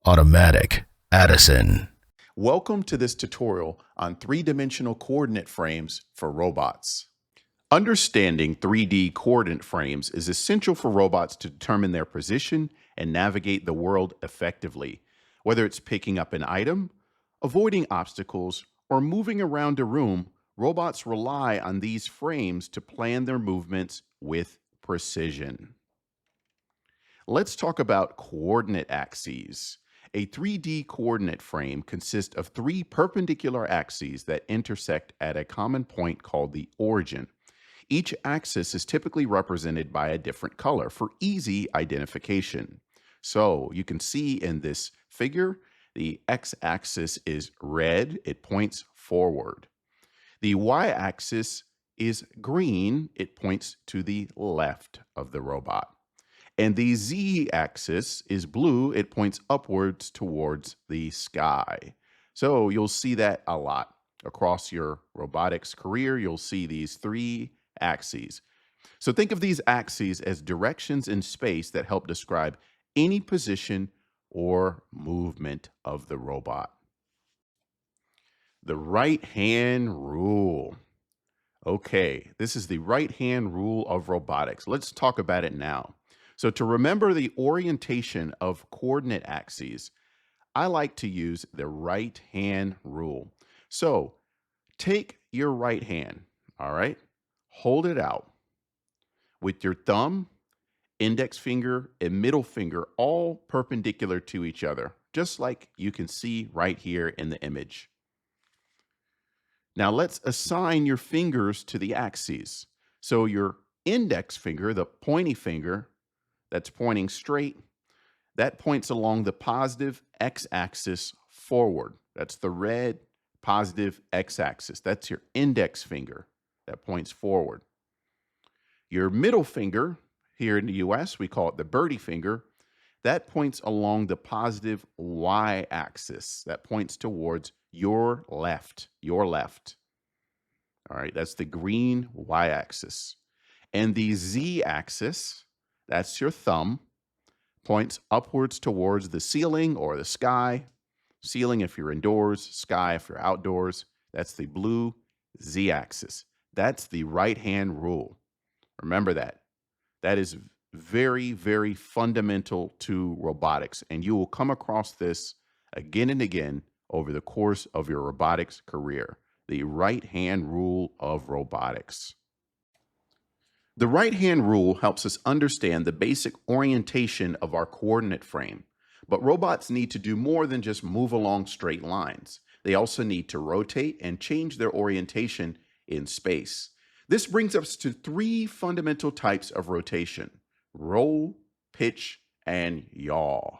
Automatic, Addison. Welcome to this tutorial on three-dimensional coordinate frames for robots. Understanding 3D coordinate frames is essential for robots to determine their position and navigate the world effectively, whether it's picking up an item, avoiding obstacles, or moving around a room. Robots rely on these frames to plan their movements with precision. Let's talk about coordinate axes. A 3D coordinate frame consists of three perpendicular axes that intersect at a common point called the origin. Each axis is typically represented by a different color for easy identification. So you can see in this figure, the x-axis is red, it points forward. The y-axis is green, it points to the left of the robot. And the z-axis is blue. It points upwards towards the sky. So you'll see that a lot across your robotics career. You'll see these three axes. So think of these axes as directions in space that help describe any position or movement of the robot. The right-hand rule. Okay, this is the right-hand rule of robotics. Let's talk about it now. So to remember the orientation of coordinate axes, I like to use the right-hand rule. So take your right hand, all right? Hold it out with your thumb, index finger, and middle finger all perpendicular to each other, just like you can see right here in the image. Now let's assign your fingers to the axes. So your index finger, the pointy finger, that's pointing straight, that points along the positive x-axis forward. That's the red positive x-axis. That's your index finger that points forward. Your middle finger, here in the US, we call it the birdie finger, that points along the positive y-axis. That points towards your left, All right, that's the green y-axis. And the z-axis, that's your thumb, points upwards towards the ceiling or the sky. Ceiling if you're indoors, sky if you're outdoors. That's the blue z-axis. That's the right-hand rule. Remember that. That is very, very fundamental to robotics, and you will come across this again and again over the course of your robotics career. The right-hand rule of robotics. The right-hand rule helps us understand the basic orientation of our coordinate frame, but robots need to do more than just move along straight lines. They also need to rotate and change their orientation in space. This brings us to three fundamental types of rotation: roll, pitch, and yaw.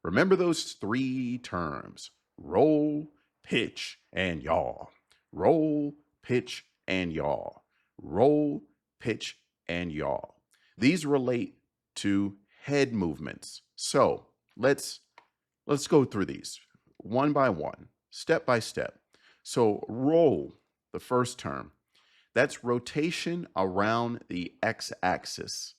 Remember those three terms: roll, pitch, and yaw. Roll, pitch, and yaw. Roll, pitch, and yaw. These relate to head movements. So let's go through these one by one, step by step. So roll, the first term, that's rotation around the x-axis.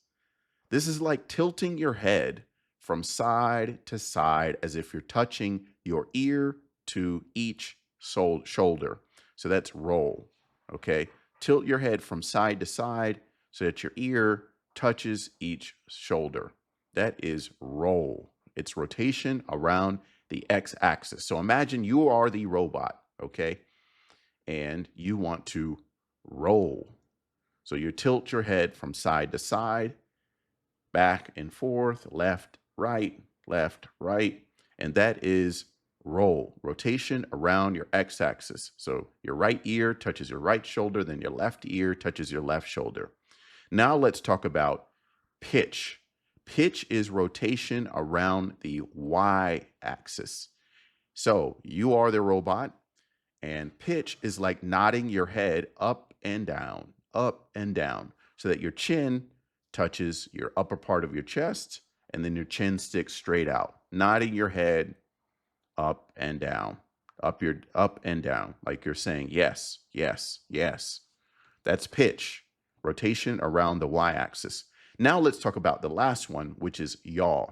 This is like tilting your head from side to side as if you're touching your ear to each shoulder. So that's roll, okay? Tilt your head from side to side so that your ear touches each shoulder. That is roll. It's rotation around the x-axis. So imagine you are the robot, okay? And you want to roll. So you tilt your head from side to side, back and forth, left, right, and that is roll, rotation around your x-axis. So your right ear touches your right shoulder, then your left ear touches your left shoulder. Now let's talk about pitch. Pitch is rotation around the y-axis. So you are the robot, and pitch is like nodding your head up and down, so that your chin touches your upper part of your chest, and then your chin sticks straight out, nodding your head up and down, up and down, like you're saying yes, yes, yes. That's pitch, rotation around the y-axis. Now let's talk about the last one, which is yaw.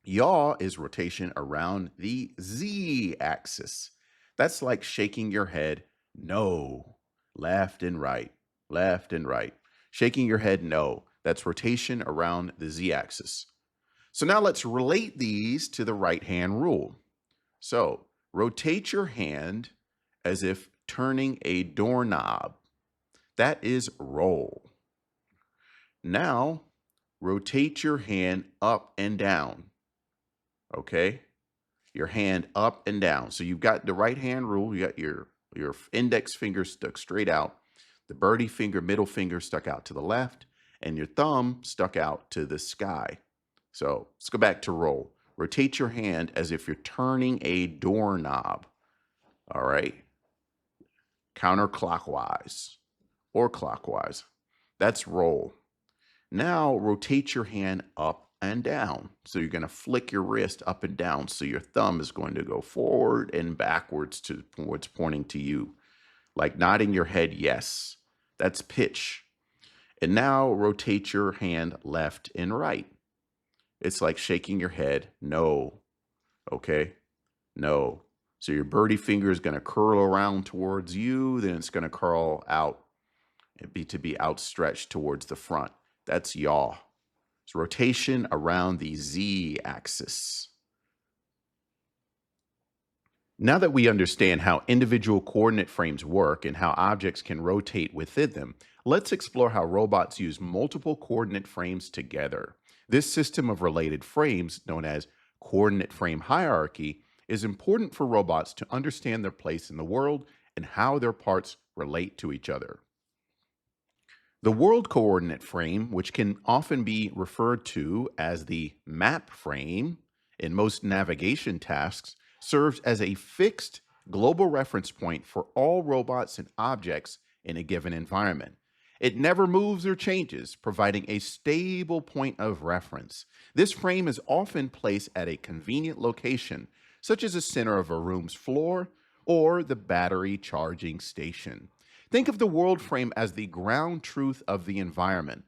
Yaw is rotation around the z-axis. That's like shaking your head no, left and right, left and right. Shaking your head no. That's rotation around the z-axis. So now let's relate these to the right hand rule. So rotate your hand as if turning a doorknob. That is roll. Now rotate your hand up and down. Okay? Your hand up and down. So you've got the right hand rule. You got your index finger stuck straight out, the birdie finger, middle finger stuck out to the left, and your thumb stuck out to the sky. So let's go back to roll. Rotate your hand as if you're turning a doorknob. All right. Counterclockwise or clockwise. That's roll. Now rotate your hand up and down. So you're going to flick your wrist up and down. So your thumb is going to go forward and backwards to what's pointing to you. Like nodding your head yes. That's pitch. And now rotate your hand left and right. It's like shaking your head no. Okay? No. So your birdie finger is going to curl around towards you. Then it's going to curl out and to be outstretched towards the front. That's yaw. It's rotation around the z-axis. Now that we understand how individual coordinate frames work and how objects can rotate within them, let's explore how robots use multiple coordinate frames together. This system of related frames, known as coordinate frame hierarchy, is important for robots to understand their place in the world and how their parts relate to each other. The world coordinate frame, which can often be referred to as the map frame in most navigation tasks, serves as a fixed global reference point for all robots and objects in a given environment. It never moves or changes, providing a stable point of reference. This frame is often placed at a convenient location, such as the center of a room's floor or the battery charging station. Think of the world frame as the ground truth of the environment.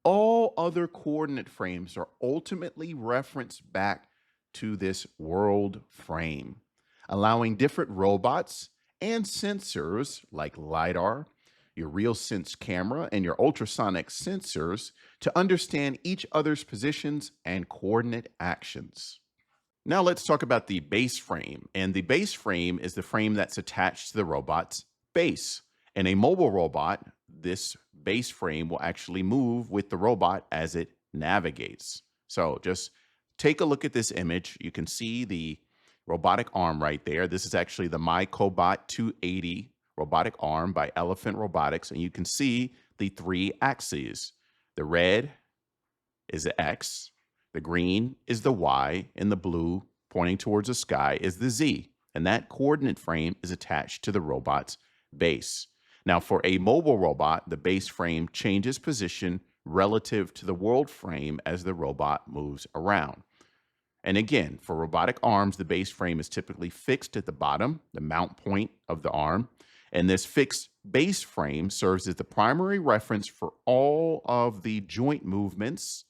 All other coordinate frames are ultimately referenced back to this world frame, allowing different robots and sensors like LiDAR, your real sense camera, and your ultrasonic sensors to understand each other's positions and coordinate actions. Now let's talk about the base frame. And the base frame is the frame that's attached to the robot's base. In a mobile robot, this base frame will actually move with the robot as it navigates. So just take a look at this image. You can see the robotic arm right there. This is actually the MyCobot 280 robotic arm by Elephant Robotics. And you can see the three axes. The red is the X, the green is the Y, and the blue pointing towards the sky is the Z. And that coordinate frame is attached to the robot's base. Now, for a mobile robot, the base frame changes position relative to the world frame as the robot moves around. And again, for robotic arms, the base frame is typically fixed at the bottom, the mount point of the arm. And this fixed base frame serves as the primary reference for all of the joint movements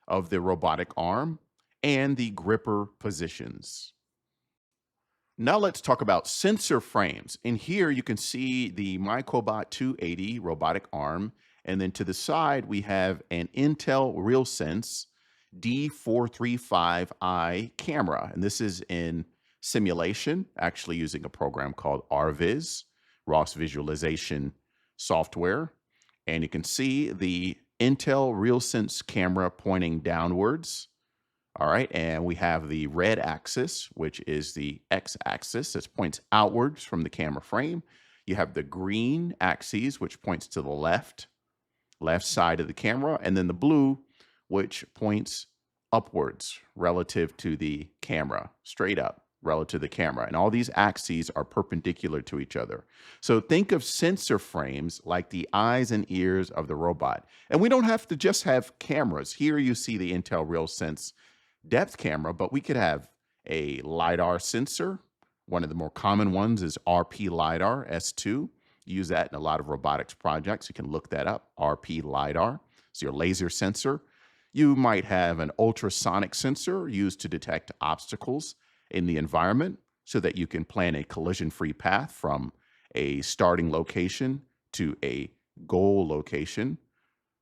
of the robotic arm and the gripper positions. Now let's talk about sensor frames. In here, you can see the MyCobot 280 robotic arm. And then to the side, we have an Intel RealSense D435i camera. And this is in simulation, actually using a program called ROS visualization software. And you can see the Intel RealSense camera pointing downwards. All right, and we have the red axis, which is the x-axis that points outwards from the camera frame. You have the green axis, which points to the left side of the camera, and then the blue, which points upwards relative to the camera, straight up relative to the camera. And all these axes are perpendicular to each other. So think of sensor frames like the eyes and ears of the robot. And we don't have to just have cameras. Here you see the Intel RealSense depth camera, but we could have a LiDAR sensor. One of the more common ones is RP LiDAR S2. You use that in a lot of robotics projects. You can look that up, RP LiDAR. It's your laser sensor. You might have an ultrasonic sensor used to detect obstacles in the environment so that you can plan a collision-free path from a starting location to a goal location.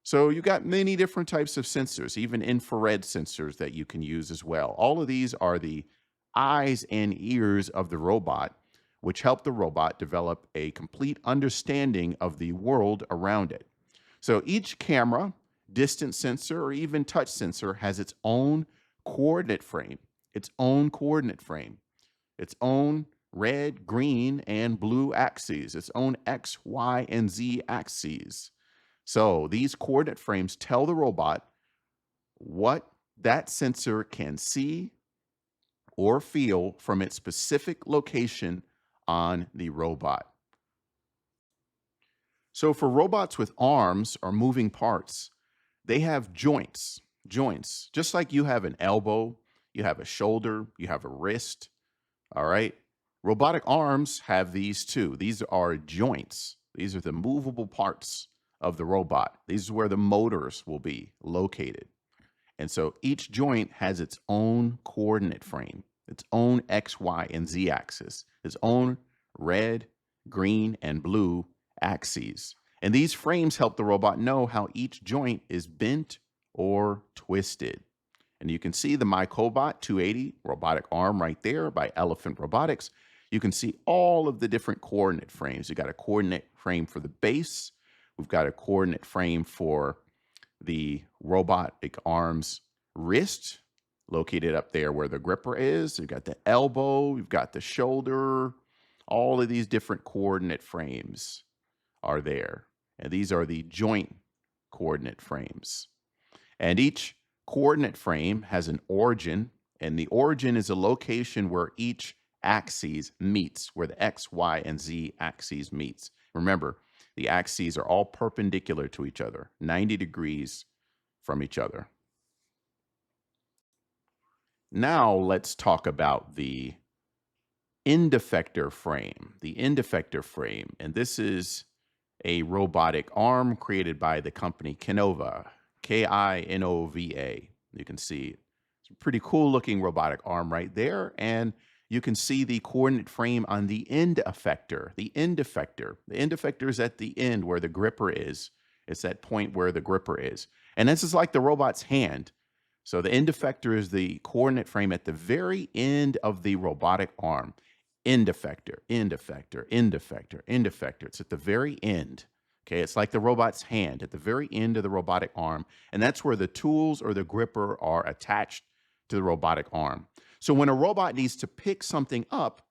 So you got many different types of sensors, even infrared sensors that you can use as well. All of these are the eyes and ears of the robot, which help the robot develop a complete understanding of the world around it. So each camera, distance sensor, or even touch sensor has its own coordinate frame, its own coordinate frame, its own red, green, and blue axes, its own X, Y, and Z axes. So these coordinate frames tell the robot what that sensor can see or feel from its specific location on the robot. So for robots with arms or moving parts, they have joints, just like you have an elbow, you have a shoulder, you have a wrist, all right? Robotic arms have these too. These are joints. These are the movable parts of the robot. These is where the motors will be located. And so each joint has its own coordinate frame, its own X, Y, and Z axis, its own red, green, and blue axes. And these frames help the robot know how each joint is bent or twisted. And you can see the MyCobot 280 robotic arm right there by Elephant Robotics. You can see all of the different coordinate frames. You've got a coordinate frame for the base. We've got a coordinate frame for the robotic arm's wrist, located up there where the gripper is. You've got the elbow, you've got the shoulder. All of these different coordinate frames are there. And these are the joint coordinate frames. And each coordinate frame has an origin, and the origin is a location where each axis meets, where the X, Y, and Z axes meets. Remember, the axes are all perpendicular to each other, 90 degrees from each other. Now let's talk about the End-Effector frame. The End-Effector frame, and this is a robotic arm created by the company Kinova, Kinova. You can see it's a pretty cool looking robotic arm right there. And you can see the coordinate frame on the end effector. The end effector. The end effector is at the end where the gripper is. It's that point where the gripper is. And this is like the robot's hand. So the end effector is the coordinate frame at the very end of the robotic arm. End effector, end effector, end effector, end effector. It's at the very end. Okay, it's like the robot's hand at the very end of the robotic arm. And that's where the tools or the gripper are attached to the robotic arm. So when a robot needs to pick something up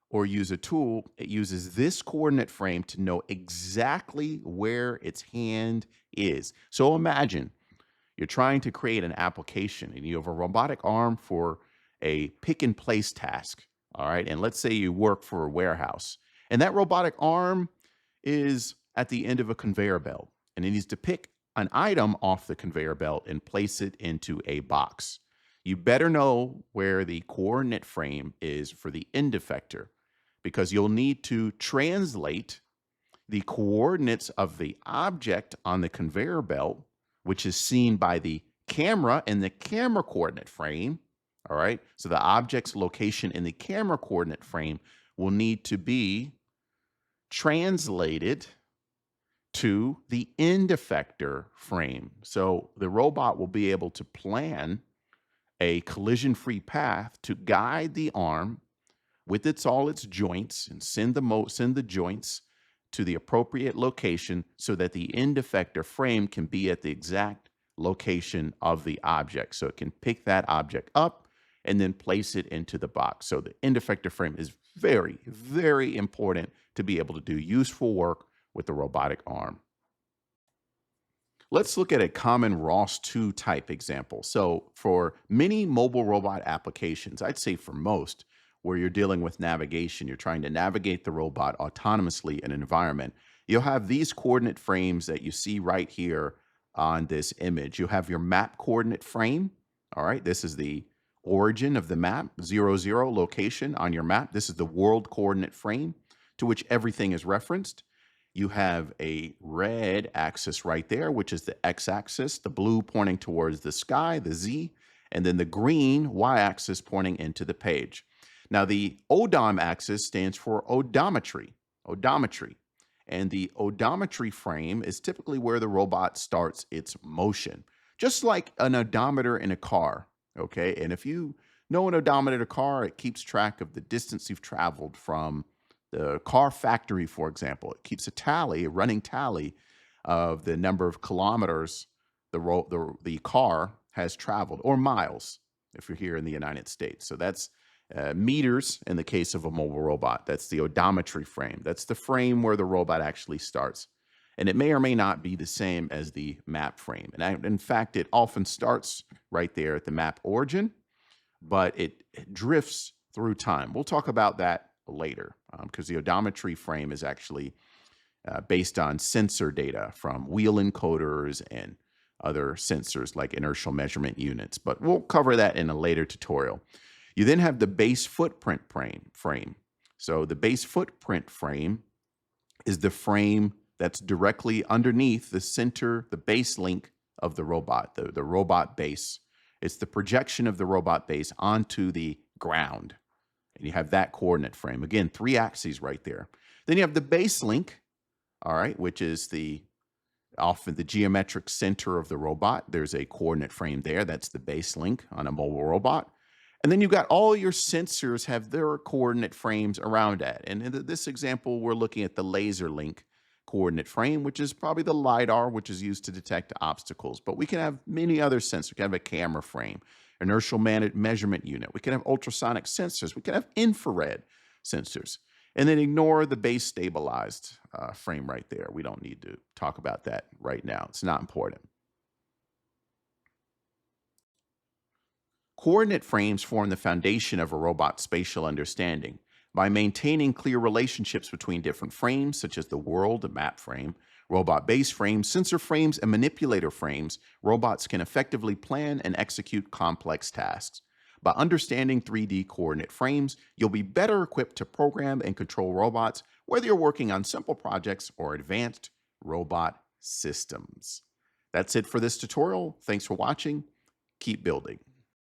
or use a tool, it uses this coordinate frame to know exactly where its hand is. So imagine you're trying to create an application and you have a robotic arm for a pick and place task. All right. And let's say you work for a warehouse and that robotic arm is at the end of a conveyor belt and it needs to pick an item off the conveyor belt and place it into a box. You better know where the coordinate frame is for the end effector because you'll need to translate the coordinates of the object on the conveyor belt, which is seen by the camera in the camera coordinate frame. All right. So the object's location in the camera coordinate frame will need to be translated to the end effector frame. So the robot will be able to plan a collision-free path to guide the arm with all its joints and send the joints to the appropriate location so that the end effector frame can be at the exact location of the object. So it can pick that object up and then place it into the box. So the end effector frame is very, very important to be able to do useful work with the robotic arm. Let's look at a common ROS2 type example. So for many mobile robot applications, I'd say for most, where you're dealing with navigation, you're trying to navigate the robot autonomously in an environment, you'll have these coordinate frames that you see right here on this image. You have your map coordinate frame. All right, this is the origin of the map, 0, 0 location on your map. This is the world coordinate frame to which everything is referenced. You have a red axis right there, which is the x-axis, the blue pointing towards the sky, the z, and then the green y-axis pointing into the page. Now, the odom axis stands for odometry, and the odometry frame is typically where the robot starts its motion, just like an odometer in a car, okay? And if you know an odometer in a car, it keeps track of the distance you've traveled from the car factory, for example. It keeps a running tally of the number of kilometers the car has traveled, or miles if you're here in the United States. So that's meters in the case of a mobile robot. That's the odometry frame. That's the frame where the robot actually starts. And it may or may not be the same as the map frame. And in fact, it often starts right there at the map origin, but it drifts through time. We'll talk about that later because the odometry frame is actually based on sensor data from wheel encoders and other sensors like inertial measurement units. But we'll cover that in a later tutorial. You then have the base footprint frame. So the base footprint frame is the frame that's directly underneath the center, the base link of the robot, the robot base. It's the projection of the robot base onto the ground. And you have that coordinate frame. Again, 3 axes right there. Then you have the base link, all right, which is often the geometric center of the robot. There's a coordinate frame there. That's the base link on a mobile robot. And then you've got all your sensors have their coordinate frames around that. And in this example, we're looking at the laser link coordinate frame, which is probably the LiDAR, which is used to detect obstacles. But we can have many other sensors. We can have a camera frame, inertial measurement unit. We can have ultrasonic sensors. We can have infrared sensors. And then ignore the base stabilized frame right there. We don't need to talk about that right now. It's not important. Coordinate frames form the foundation of a robot's spatial understanding. By maintaining clear relationships between different frames, such as the world, the map frame, robot base frames, sensor frames, and manipulator frames, robots can effectively plan and execute complex tasks. By understanding 3D coordinate frames, you'll be better equipped to program and control robots, whether you're working on simple projects or advanced robot systems. That's it for this tutorial. Thanks for watching. Keep building.